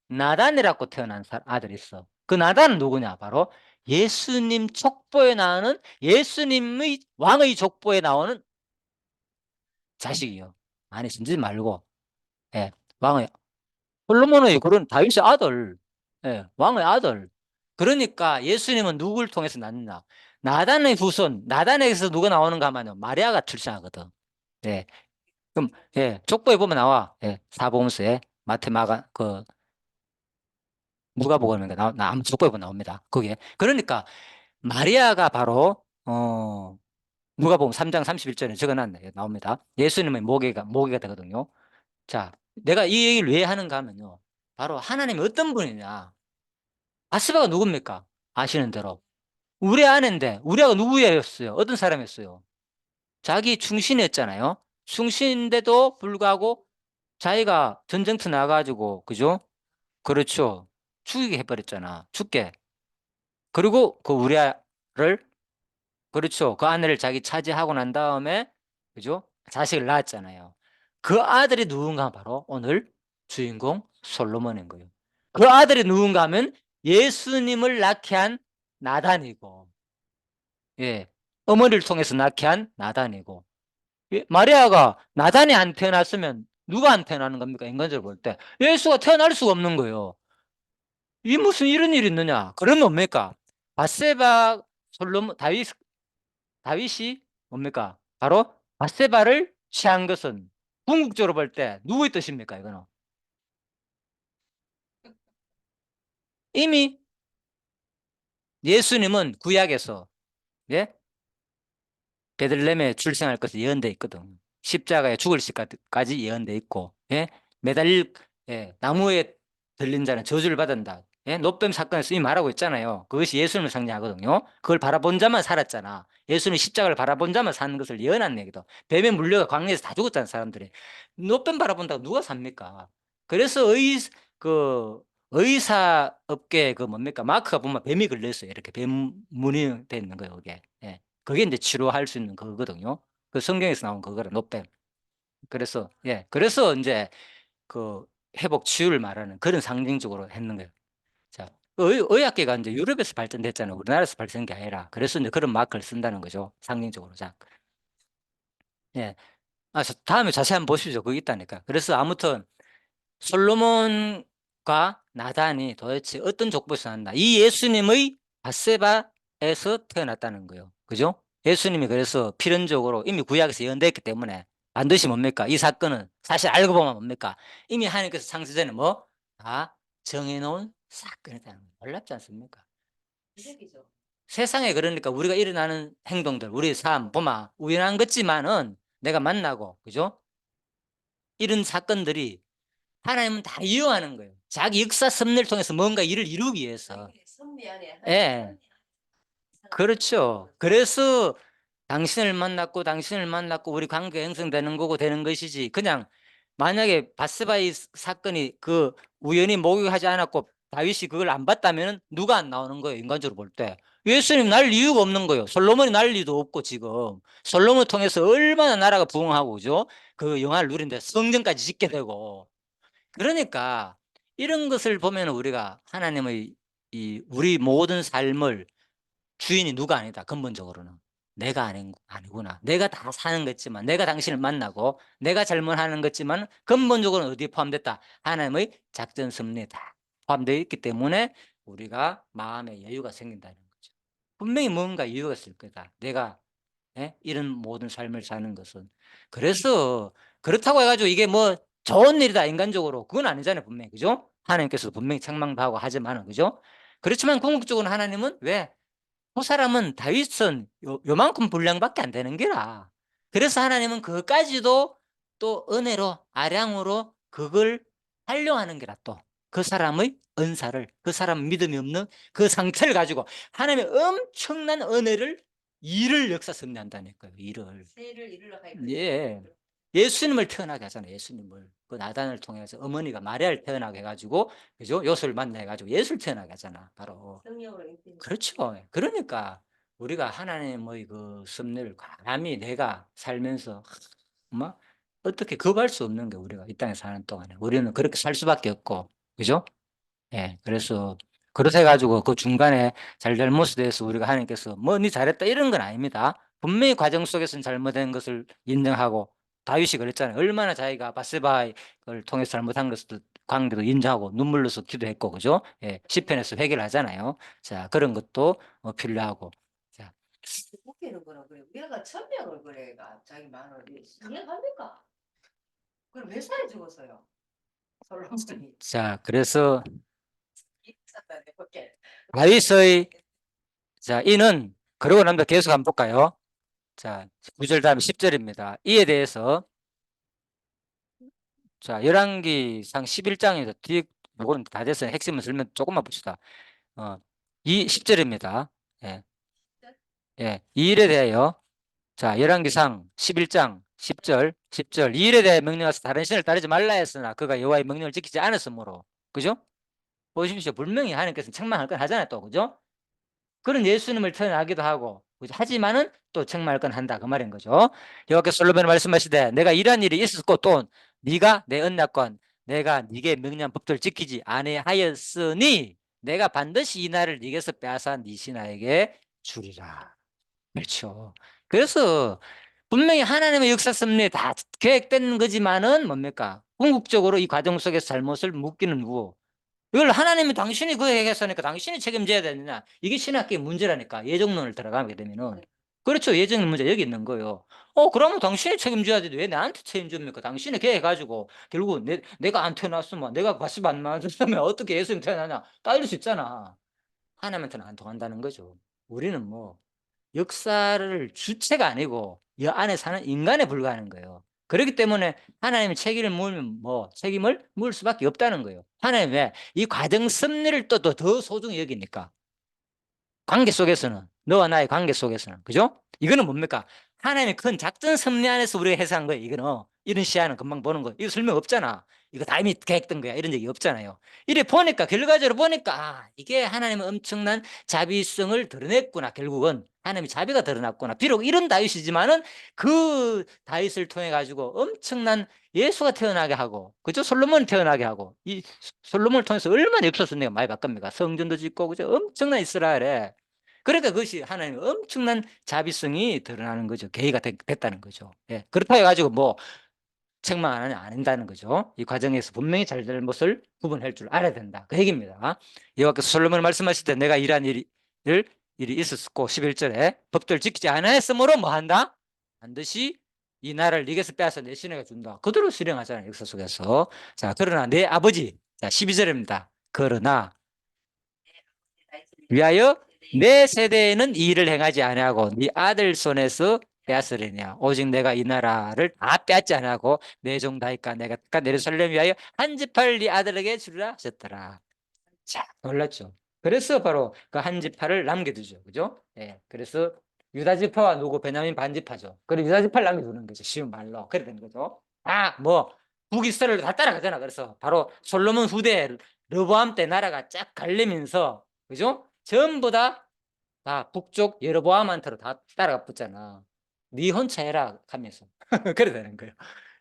나단이라고 태어난 아들이 있어. 그 나단은 누구냐? 바로 예수님 족보에 나오는 예수님의 왕의 족보에 나오는 자식이요. 많이 숨지 말고, 예, 왕의 솔로몬의 그런 다윗의 아들, 예, 왕의 아들. 그러니까 예수님은 누구를 통해서 낳느냐? 나단의 후손, 나단에서 누가 나오는가 하면요, 마리아가 출생하거든. 예, 그럼 예, 족보에 보면 나와. 예, 사복음서에 마태, 마가, 누가복음인가 아무 족보에 보면 나옵니다. 거기에. 그러니까 마리아가 바로 누가복음 3장 31절에 적어놨네. 나옵니다. 예수님의 모계가 되거든요. 자, 내가 이 얘기를 왜 하는가 하면요. 바로 하나님이 어떤 분이냐. 바스바가 누굽니까? 아시는 대로. 우리 아내인데, 우리아가 누구였어요? 어떤 사람이었어요? 자기 충신이었잖아요. 충신인데도 불구하고 자기가 전쟁터 나가지고, 그죠? 그렇죠. 죽이게 해버렸잖아. 죽게. 그리고 그 우리아를, 그렇죠. 그 아내를 자기 차지하고 난 다음에, 그죠? 자식을 낳았잖아요. 그 아들이 누군가 바로 오늘 주인공 솔로몬인 거예요. 그 아들이 누군가 하면 예수님을 낳게 한 나단이고, 예, 어머니를 통해서 낳게 한 나단이고, 예, 마리아가 나단이 안 태어났으면 누가 안 태어나는 겁니까? 인간적으로 볼 때. 예수가 태어날 수가 없는 거예요. 이 무슨 이런 일이 있느냐? 그러면 뭡니까? 바세바, 솔로몬, 다윗이 뭡니까? 바로 바세바를 취한 것은 궁극적으로 볼 때 누구의 뜻입니까? 이거는 이미 예수님은 구약에서, 예? 베들레헴에 출생할 것이 예언돼 있거든. 십자가에 죽을 시까지 예언돼 있고, 예? 매달릴, 예, 나무에 들린 자는 저주를 받는다. 예? 노뱀 사건에서 이미 말하고 있잖아요. 그것이 예수님을 상징하거든요. 그걸 바라본 자만 살았잖아. 예수님 십자가를 바라본 자만 사는 것을 예언한 얘기도. 뱀에 물려가 광야에서 다 죽었잖아, 사람들이. 노뱀 바라본다고 누가 삽니까? 그래서 그, 의사 업계 그 뭡니까? 마크가 보면 뱀이 걸려있어요. 이렇게 뱀 무늬 돼 있는 거예요, 그게. 예. 그게 이제 치료할 수 있는 그거거든요. 그 성경에서 나온 그거라, 노뱀. 그래서, 예. 그래서 이제 그 회복 치유를 말하는 그런 상징적으로 했는 거예요. 자, 의학계가 이제 유럽에서 발전됐잖아요. 우리나라에서 발전된 게 아니라. 그래서 이제 그런 마크를 쓴다는 거죠. 상징적으로. 자, 예. 아, 다음에 자세히 한번 보시죠. 거기 있다니까. 그래서 아무튼 솔로몬과 나단이 도대체 어떤 족보에서 났나? 이 예수님의 밧세바에서 태어났다는 거예요. 그죠? 예수님이 그래서 필연적으로 이미 구약에서 예언됐기 때문에 반드시 뭡니까? 이 사건은 사실 알고 보면 뭡니까? 이미 하나님께서 창세 전에 뭐? 다 정해놓은 사건이라는 거 놀랍지 않습니까? 기적이죠. 세상에 그러니까 우리가 일어나는 행동들, 우리 삶, 보마 우연한 것지만은 내가 만나고, 그죠? 이런 사건들이 하나님은 다 이용하는 거예요. 자기 역사 섭리를 통해서 뭔가 일을 이루기 위해서. 섭리 안에 예, 그렇죠. 그래서 당신을 만났고 우리 관계가 형성되는 거고 되는 것이지. 그냥 만약에 바스바이 사건이 그 우연히 목욕하지 않았고 다윗이 그걸 안 봤다면 누가 안 나오는 거예요, 인간적으로 볼 때. 예수님 날 이유가 없는 거예요. 솔로몬이 날 리도 없고 지금 솔로몬을 통해서 얼마나 나라가 부흥하고, 그죠? 그 영화를 누린데 성전까지 짓게 되고. 그러니까 이런 것을 보면 우리가 하나님의 우리 모든 삶을 주인이 누가 아니다. 근본적으로는 내가 아니구나. 내가 다 사는 거지만, 내가 당신을 만나고 내가 잘못하는 거지만 근본적으로는 어디에 포함됐다? 하나님의 작전 섭리에 다 포함되어 있기 때문에 우리가 마음의 여유가 생긴다는 거죠. 분명히 뭔가 이유가 있을 거다. 내가, 예? 이런 모든 삶을 사는 것은. 그래서 그렇다고 해가지고 이게 뭐 좋은 일이다 인간적으로 그건 아니잖아요, 분명히. 그죠? 하나님께서 분명히 책망도 하고 하지만은, 그죠? 그렇지만 궁극적으로 하나님은 왜? 그 사람은 다윗은 요만큼 분량밖에 안 되는 게라. 그래서 하나님은 그것까지도 또 은혜로 아량으로 그걸 활용하는 게라. 또 그 사람의 은사를, 그 사람 믿음이 없는 그 상태를 가지고 하나님의 엄청난 은혜를, 일을 역사 섭리한다니까요. 일을. 세를 이루려 할 예. 예수님을 태어나게 하잖아요. 예수님을. 그 나단을 통해서 어머니가 마리아를 태어나게 해가지고, 그죠? 요셉을 만나가지고 예수를 태어나게 하잖아. 바로. 성령으로 인도해. 그렇죠. 그러니까 우리가 하나님의 그 섭리를 감히 내가 살면서 뭐 어떻게 거부할 수 없는 게, 우리가 이 땅에 사는 동안에 우리는 그렇게 살 수밖에 없고, 그죠? 예, 그래서 그렇게 해가지고 그 중간에 잘잘못에 대해서 우리가 하나님께서 뭐 니 잘했다 이런 건 아닙니다. 분명히 과정 속에서는 잘못된 것을 인정하고, 다윗이 그랬잖아요. 얼마나 자기가 바세바를 통해서 잘못한 것을 광대도 인정하고 눈물로서 기도했고, 그죠? 예, 시편에서 회개를 하잖아요. 자, 그런 것도 필요하고. 자, 웃기는 거는 그래. 우리가 천명을 그래가 자기 마누라 이해합니까? 그럼 몇 살에 죽었어요? 솔로몬이. 자, 그래서 이해했었다는데 그렇게. 다윗의, 자, 이는, 그러고 나면 계속 한번 볼까요? 자, 9절 다음에 10절입니다. 이에 대해서, 자, 열왕기상 11장에서 뒤에, 요거는 다 됐어요. 핵심을 설명 조금만 봅시다. 어, 이 10절입니다. 예, 예. 이 일에 대하여, 자, 열왕기상 11장 10절. 이 일에 대하여 명령하사 다른 신을 따르지 말라 했으나 그가 여호와의 명령을 지키지 않았으므로. 그죠? 보십시오. 분명히 하나님께서는 책망할 건 하잖아요, 또. 그죠? 그런 예수님을 태어나기도 하고, 그죠? 하지만은 또 책망할 건 한다. 그 말인 거죠. 여호와께서 솔로몬을 말씀하시되 내가 이러한 일이 있었고 또 네가 내 언약관 내가 네게 명령한 법도를 지키지 아니하였으니 내가 반드시 이 날을 네게서 빼앗아 네 신하에게 주리라. 그렇죠. 그래서 분명히 하나님의 역사 섭리에 다 계획된 거지만은 뭡니까? 궁극적으로 이 과정 속에서 잘못을 묻기는 누구? 이걸 하나님이 당신이 그 얘기했으니까 당신이 책임져야 되느냐? 이게 신학계의 문제라니까. 예정론을 들어가게 되면은. 그렇죠. 예정 문제 여기 있는 거예요. 그러면 당신이 책임져야 되지. 왜 나한테 책임집니까? 당신이 계획해가지고 결국 내가 안 태어났으면 내가 과습 안 맞았으면 어떻게 예수님 태어나냐? 따질 수 있잖아. 하나님한테는 안 통한다는 거죠. 우리는 뭐 역사를 주체가 아니고 이 안에 사는 인간에 불과하는 거예요. 그렇기 때문에 하나님이 책임을 물면 책임을 물 수밖에 없다는 거예요. 하나님 왜? 이 과정 섭리를 또 더 소중히 여기니까. 관계 속에서는 너와 나의 관계 속에서는 그죠? 이거는 뭡니까? 하나님의 큰 작전 섭리 안에서 우리가 해석한 거예요. 이거는 이런 시야는 금방 보는 거. 이거 설명 없잖아. 이거 다 이미 계획된 거야. 이런 얘기 없잖아요. 이래 보니까 결과적으로 보니까 이게 하나님의 엄청난 자비성을 드러냈구나. 결국은 하나님의 자비가 드러났구나. 비록 이런 다윗이지만은 그 다윗을 통해 가지고 엄청난 예수가 태어나게 하고 그죠? 솔로몬이 태어나게 하고 이 솔로몬을 통해서 얼마나 역사 섭리가 많이 바뀝니까? 성전도 짓고 그죠? 엄청난 이스라엘에 그러니까 그것이 하나님의 엄청난 자비성이 드러나는 거죠. 계기가 됐다는 거죠. 예. 그렇다 해가지고 책망 안 하냐 안 한다는 거죠. 이 과정에서 분명히 잘잘못을 구분할 줄 알아야 된다. 그 얘기입니다. 여호와께서 솔로몬을 말씀하실 때 내가 일한 일이 있었고 11절에 법도를 지키지 않았으므로 뭐 한다? 반드시 이 나라를 네게서 빼앗아 내 신에게 준다. 그대로 실행하잖아요. 역사 속에서. 자, 그러나 내 아버지. 자, 12절입니다. 그러나 위하여 내 세대에는 이 일을 행하지 아니하고 네 아들 손에서 빼앗으려냐 오직 내가 이 나라를 다 빼앗지 아니하고 내 종 다윗과 내가 택한 예루살렘 위하여 한 지파를 네 아들에게 주리라 하셨더라. 자, 놀랐죠. 그래서 바로 그 한 지파를 남겨두죠. 그죠? 예. 그래서 유다 지파와 누구 베냐민 반지파죠. 그래 유다 지파를 남겨두는 거죠. 쉬운 말로. 그래 되는 거죠. 북이스라엘 다 따라가잖아. 그래서 바로 솔로몬 후대 르보암 때 나라가 쫙 갈리면서 그죠? 전부 다 북쪽 여로보암한테로 다 따라가 붙잖아. 네 혼자 해라 하면서 그래 되는 거예요.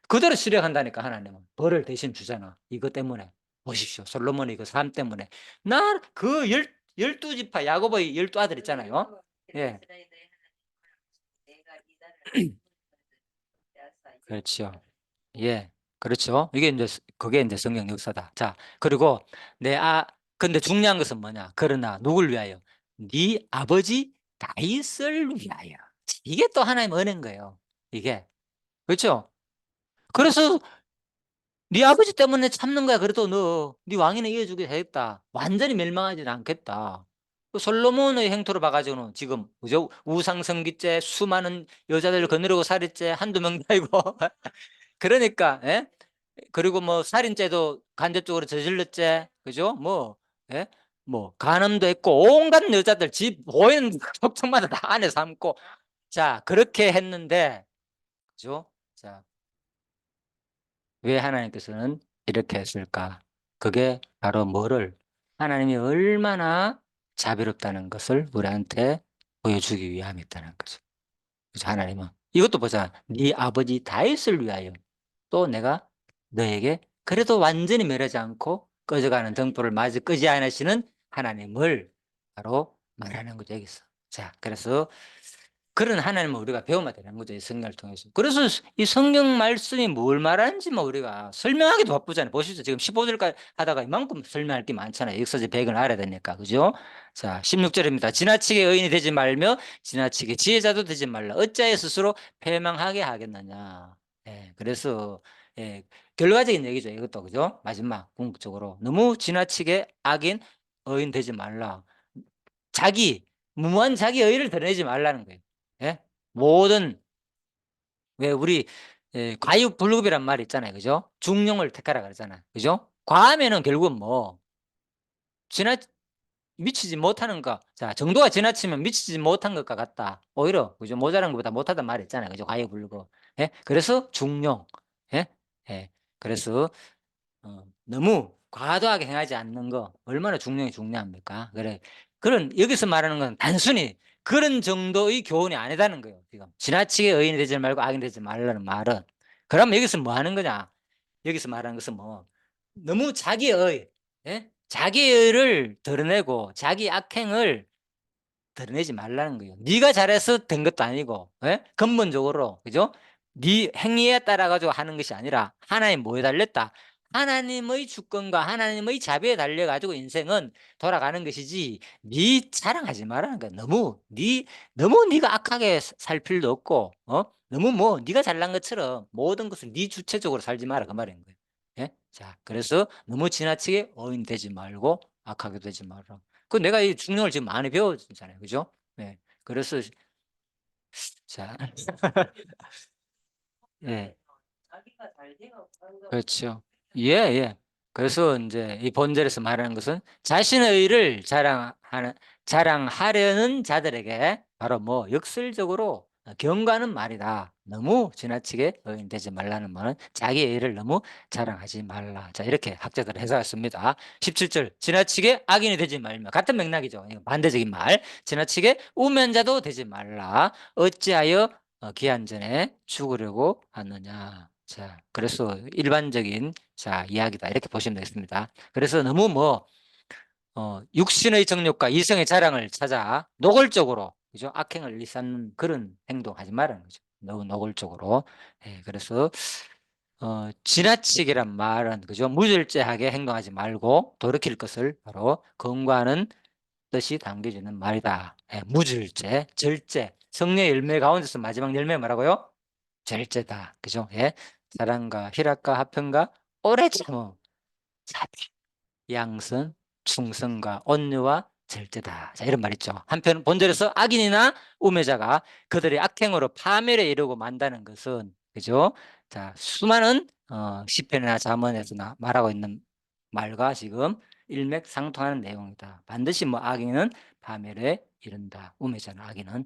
그대로 실행한다니까 하나님은 벌을 대신 주잖아. 이것 때문에 보십시오. 솔로몬의 그 삶 때문에 나 그 12지파 야곱의 12아들 있잖아요. 예. 그렇죠. 예. 그렇죠. 이게 이제 그게 이제 성경 역사다. 자, 그리고 근데 중요한 것은 뭐냐? 그러나 누굴 위하여? 네 아버지 다윗을 위하여. 이게 또 하나님 은혜인 거예요. 이게. 그렇죠? 그래서 네 아버지 때문에 참는 거야. 그래도 네 왕위는 이어주게 되겠다. 완전히 멸망하지는 않겠다. 그 솔로몬의 행토를 봐가지고는 지금 그죠? 우상성기죄, 수많은 여자들 거느리고 살인죄 한두 명도 아니고 그러니까 예? 그리고 뭐 살인죄도 간접적으로 저질렀죄 그죠? 예? 간음도 했고 온갖 여자들 집 보이는 속성마다 다 안에 삼고 자 그렇게 했는데 그죠? 자 왜 하나님께서는 이렇게 했을까? 그게 바로 하나님이 얼마나 자비롭다는 것을 우리한테 보여주기 위함이었다는 거죠. 그래서 하나님은 이것도 보자. 네 아버지 다윗을 위하여 또 내가 너에게 그래도 완전히 멸하지 않고 꺼져가는 등불을 마저 끄지 않으시는 하나님을 바로 말하는 거죠, 여기서. 자, 그래서 그런 하나님을 우리가 배워야 되는 거죠. 이 성경을 통해서. 그래서 이 성경 말씀이 뭘 말하는지 우리가 설명하기도 바쁘잖아요. 보시죠. 지금 15절까지 하다가 이만큼 설명할 게 많잖아요. 역사적 배경을 알아야 되니까. 그죠? 자, 16절입니다. 지나치게 의인이 되지 말며 지나치게 지혜자도 되지 말라. 어찌하여 스스로 패망하게 하겠느냐. 예, 그래서 예, 결과적인 얘기죠. 이것도. 그죠? 마지막 궁극적으로. 너무 지나치게 악인, 의인 되지 말라. 무모한 자기 의의를 드러내지 말라는 거예요. 예? 모든 왜 우리 과유불급이란 말 있잖아요. 그죠? 중용을 택하라 그러잖아요. 그죠? 과하면은 결국은 지나 미치지 못하는 것. 자, 정도가 지나치면 미치지 못한 것과 같다. 오히려 그죠? 모자란 것보다 못하단 말이 있잖아요. 그죠? 과유불급. 예? 그래서 중용. 예? 예. 그래서 너무 과도하게 행하지 않는 거 얼마나 중요합니까? 그래. 여기서 말하는 건 단순히 그런 정도의 교훈이 아니다는 거예요. 지금 지나치게 의인이 되지 말고 악인이 되지 말라는 말은. 그러면 여기서 뭐 하는 거냐? 여기서 말하는 것은 너무 자기의 예? 자기의를 드러내고 자기 악행을 드러내지 말라는 거예요. 네가 잘해서 된 것도 아니고, 예? 근본적으로, 그죠? 네 행위에 따라 가지고 하는 것이 아니라 하나님 뭐에 달렸다? 하나님의 주권과 하나님의 자비에 달려 가지고 인생은 돌아가는 것이지. 네 자랑하지 말라는 거야. 너무 네가 악하게 살 필요도 없고, 너무 뭐 네가 잘난 것처럼 모든 것을 네 주체적으로 살지 마라 그 말인 거예요. 예? 자, 그래서 너무 지나치게 어인되지 말고 악하게 되지 마라. 그 내가 이 중庸지금 많이 배웠잖아요. 그죠? 네. 그래서 자, 예. 자기가 잘 되고 하는 거 그렇죠. 예, 예. 그래서 이제 이 본절에서 말하는 것은 자신의 의를 자랑하려는 자들에게 바로 뭐 역설적으로 경고하는 말이다. 너무 지나치게 의인되지 말라는 말은 자기의 의를 너무 자랑하지 말라. 자, 이렇게 학자들 해석했습니다. 17절 지나치게 악인이 되지 말며 같은 맥락이죠. 이거 반대적인 말. 지나치게 우면자도 되지 말라. 어찌하여 기한 전에 죽으려고 하느냐. 자, 그래서 일반적인 자 이야기다 이렇게 보시면 되겠습니다. 그래서 너무 뭐 육신의 정욕과 이성의 자랑을 찾아 노골적으로 그죠? 악행을 일삼는 그런 행동하지 말라는 거죠. 너무 노골적으로. 예, 그래서 지나치게란 말은 그죠? 무절제하게 행동하지 말고 돌이킬 것을 바로 권고하는 뜻이 담겨지는 말이다. 예, 무절제, 절제. 성령의 열매 가운데서 마지막 열매 뭐라고요? 절제다. 그죠? 예. 사랑과 희락과 화평과 오래 참음, 자비, 양선, 충성과 온유와 절제다. 자, 이런 말 있죠. 한편 본절에서 악인이나 우매자가 그들의 악행으로 파멸에 이르고 만다는 것은 그죠? 자, 수많은 시편이나 잠언에서 말하고 있는 말과 지금 일맥상통하는 내용이다. 반드시 뭐 악인은 파멸에 이른다. 우매자는 악인은.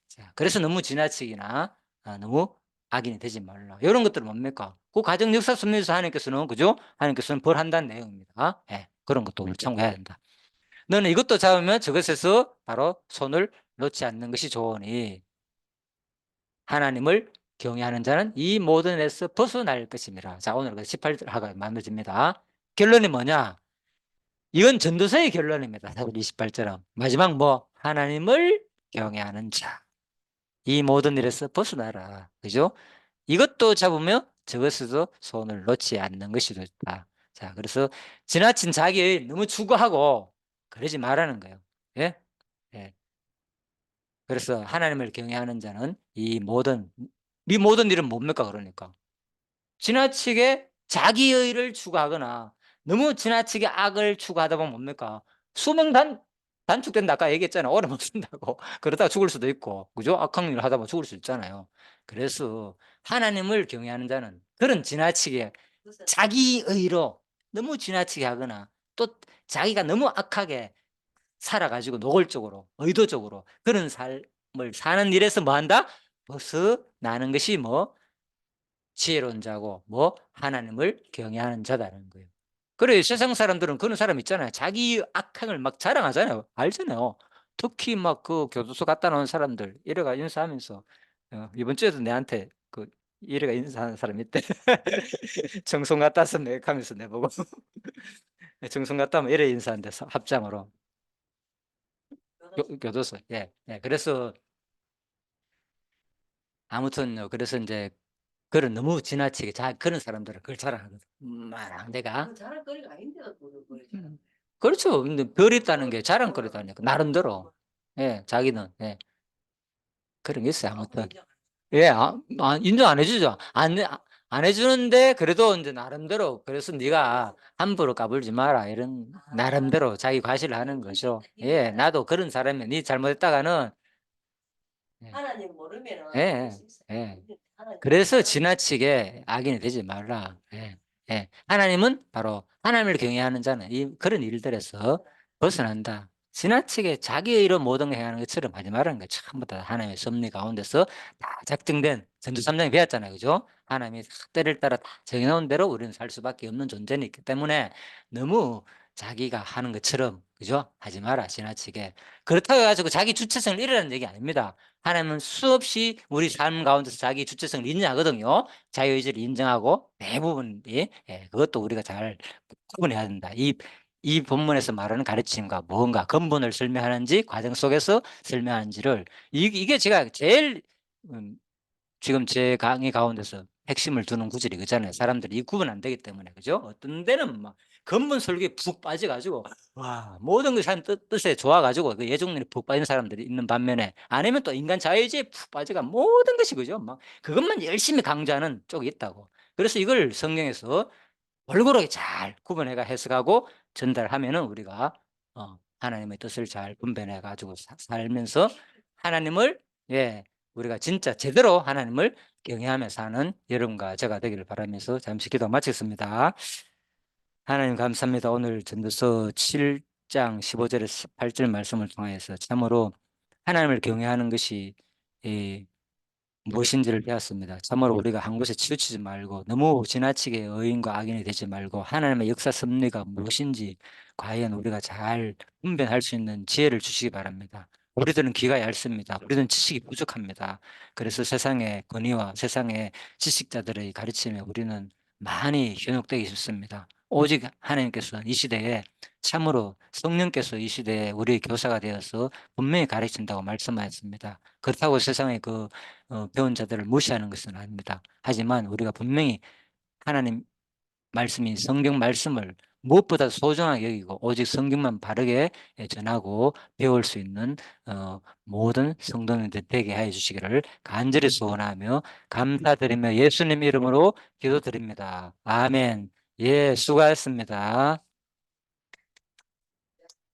자, 그래서 너무 지나치기나 너무 악인이 되지 말라. 이런 것들은 뭡니까? 그 가정 역사 속에서 하나님께서는 그죠? 하나님께서는 벌한다는 내용입니다. 예, 그런 것도 우리 참고해야 된다. 너는 이것도 잡으면 저것에서 바로 손을 놓지 않는 것이 좋으니 하나님을 경외하는 자는 이 모든 일에서 벗어날 것입니다. 자, 오늘 18절 하가 만들어집니다. 결론이 뭐냐? 이건 전도서의 결론입니다. 28절은 마지막 뭐 하나님을 경외하는 자. 이 모든 일에서 벗어나라. 그죠? 이것도 잡으면 저것에도 손을 놓지 않는 것이 좋다. 자, 그래서 지나친 자기의 너무 추구하고 그러지 말라는 거예요. 예? 예. 그래서 하나님을 경외하는 자는 이 모든 일은 뭡니까? 그러니까. 지나치게 자기의를 추구하거나 너무 지나치게 악을 추구하다 보면 뭡니까? 수명 단축된다. 아까 얘기했잖아요. 오래 못 쓴다고. 그러다가 죽을 수도 있고, 그죠? 악한 일을 하다 보면 죽을 수 있잖아요. 그래서 하나님을 경외하는 자는 그런 지나치게 자기의로 너무 지나치게 하거나 또 자기가 너무 악하게 살아가지고 노골적으로, 의도적으로 그런 삶을 사는 일에서 뭐 한다? 벗어나는 것이 뭐 지혜로운 자고 뭐 하나님을 경외하는 자다는 거예요. 그래 세상 사람들은 그런 사람 있잖아요. 자기 악행을 막 자랑하잖아요. 알잖아요. 특히 막 그 교도소 갔다 나온 사람들 이래가 인사하면서 이번 주에도 내한테 그 이래가 인사하는 사람 있대. 정송 갔다 왔어 내 하면서 내보고 정송 갔다 오면 이래 인사한대 합장으로 교도소. 예. 예. 그래서 아무튼요. 그래서 이제 그런 너무 지나치게 그런 사람들은 그걸 자랑하거든. 내가. 자랑거리가 아닌데도 그걸 그렇죠. 근데 별 있다는 게 자랑거리다니까. 나름대로. 예, 자기는. 예, 그런 게 있어요. 아무튼. 예, 인정 안 해주죠. 안 해주는데 그래도 이제 나름대로 그래서 네가 함부로 까불지 마라. 이런 나름대로 자기 과시를 하는 거죠. 예, 나도 그런 사람이 네 잘못했다가는 예, 하나님 모르면은 예, 예. 그래서 지나치게 악인이 되지 말라. 예, 예. 하나님은 바로 하나님을 경외하는 자는 그런 일들에서 벗어난다. 지나치게 자기의 이런 모든 걸 행하는 것처럼 하지 말라는 거예요. 전부 다 하나님의 섭리 가운데서 다 작정된 전주 3장에 배웠잖아요. 그죠? 하나님이 때를 따라 다 정해놓은 대로 우리는 살 수밖에 없는 존재이기 때문에 너무 자기가 하는 것처럼 그죠? 하지 마라. 지나치게. 그렇다고 해가지고 자기 주체성을 잃으라는 얘기 아닙니다. 하나님은 수없이 우리 삶 가운데서 자기 주체성을 인정하거든요. 자유의지를 인정하고 대부분이 그것도 우리가 잘 구분해야 된다. 이 본문에서 말하는 가르침과 무언가 근본을 설명하는지 과정 속에서 설명하는지를 이게 제가 제일 음, 지금 제 강의 가운데서 핵심을 두는 구절이 그잖아요. 사람들이 이 구분 안 되기 때문에 그죠? 어떤 데는 막 근본 설교에 푹 빠져가지고 와 모든 게 사람 뜻에 좋아가지고 그 예종론에 푹 빠진 사람들이 있는 반면에 아니면 또 인간 자유주의에 푹 빠져가 모든 것이 그죠? 막 그것만 열심히 강조하는 쪽이 있다고. 그래서 이걸 성경에서 골고루 잘 구분해가 해석하고 전달하면은 우리가 하나님의 뜻을 잘 분별해 가지고 살면서 하나님을 우리가 진짜 제대로 하나님을 경외하며 사는 여러분과 제가 되기를 바라면서 잠시 기도 마치겠습니다. 하나님 감사합니다. 오늘 전도서 7장 15절에서 18절 말씀을 통해서 참으로 하나님을 경외하는 것이 무엇인지를 배웠습니다. 참으로 우리가 한 곳에 치우치지 말고 너무 지나치게 의인과 악인이 되지 말고 하나님의 역사 섭리가 무엇인지 과연 우리가 잘 분별할 수 있는 지혜를 주시기 바랍니다. 우리들은 귀가 얇습니다. 우리들은 지식이 부족합니다. 그래서 세상의 권위와 세상의 지식자들의 가르침에 우리는 많이 현혹되기 쉽습니다. 오직 하나님께서 이 시대에 참으로 성령께서 이 시대에 우리의 교사가 되어서 분명히 가르친다고 말씀하셨습니다. 그렇다고 세상의 배운 자들을 무시하는 것은 아닙니다. 하지만 우리가 분명히 하나님 말씀인 성경 말씀을 무엇보다 소중하게 여기고 오직 성경만 바르게 전하고 배울 수 있는 모든 성도님들 되게 하여 주시기를 간절히 소원하며 감사드리며 예수님 이름으로 기도드립니다. 아멘. 예, 수고하셨습니다.